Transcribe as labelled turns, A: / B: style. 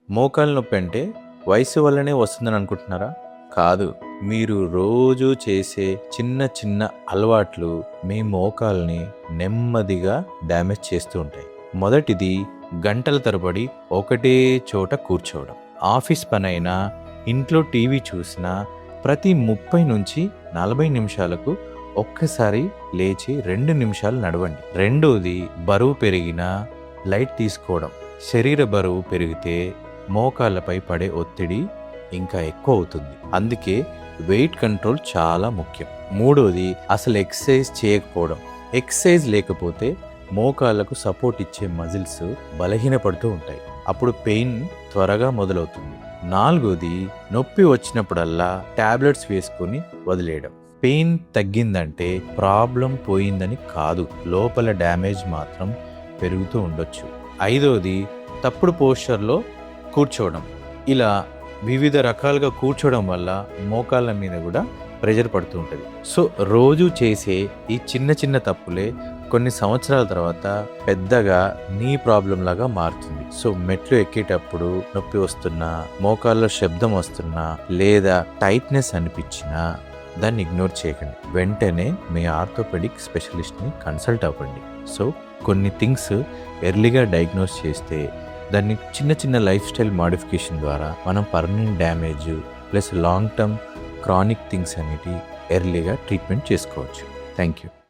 A: మోకాలు నొప్పి అంటే వయసు వల్లనే వస్తుందని అనుకుంటున్నారా? కాదు. మీరు రోజు చేసే చిన్న చిన్న అలవాట్లు మీ మోకాల్ని నెమ్మదిగా డ్యామేజ్ చేస్తూ ఉంటాయి. మొదటిది గంటల తరబడి ఒకటే చోట కూర్చోవడం. ఆఫీస్ పనైనా, ఇంట్లో టీవీ చూసినా ప్రతి 30 నుంచి 40 నిమిషాలకు ఒక్కసారి లేచి 2 నిమిషాలు నడవండి. రెండోది బరువు పెరిగినా లైట్ తీసుకోవడం. శరీర బరువు పెరిగితే మోకాళ్ళపై పడే ఒత్తిడి ఇంకా ఎక్కువ అవుతుంది. అందుకే వెయిట్ కంట్రోల్ చాలా ముఖ్యం. మూడోది అసలు ఎక్సర్సైజ్ చేయకపోవడం. ఎక్సర్సైజ్ లేకపోతే మోకాళ్ళకు సపోర్ట్ ఇచ్చే మజిల్స్ బలహీనపడుతూ ఉంటాయి. అప్పుడు పెయిన్ త్వరగా మొదలవుతుంది. నాలుగోది నొప్పి వచ్చినప్పుడల్లా టాబ్లెట్స్ వేసుకొని వదిలేయడం. పెయిన్ తగ్గిందంటే ప్రాబ్లం పోయిందని కాదు, లోపల డ్యామేజ్ మాత్రం పెరుగుతూ ఉండొచ్చు. ఐదోది తప్పుడు పోస్చర్లో కూర్చోవడం. ఇలా వివిధ రకాలుగా కూర్చోవడం వల్ల మోకాళ్ళ మీద కూడా ప్రెషర్ పడుతూ ఉంటుంది. సో రోజు చేసే ఈ చిన్న చిన్న తప్పులే కొన్ని సంవత్సరాల తర్వాత పెద్దగా నీ ప్రాబ్లం లాగా మారుతుంది. సో మెట్లు ఎక్కేటప్పుడు నొప్పి వస్తున్నా, మోకాళ్ళలో శబ్దం వస్తున్నా, లేదా టైట్నెస్ అనిపించినా దాన్ని ఇగ్నోర్ చేయకండి. వెంటనే మీ ఆర్థోపెడిక్ స్పెషలిస్ట్ని కన్సల్ట్ అవ్వండి. సో కొన్ని థింగ్స్ ఎర్లీగా డయాగ్నోస్ చేస్తే దాన్ని చిన్న చిన్న లైఫ్ స్టైల్ మాడిఫికేషన్ ద్వారా మనం permanent damage plus long term chronic things అనేవి ఎర్లీగా ట్రీట్మెంట్ చేసుకోవచ్చు. Thank you.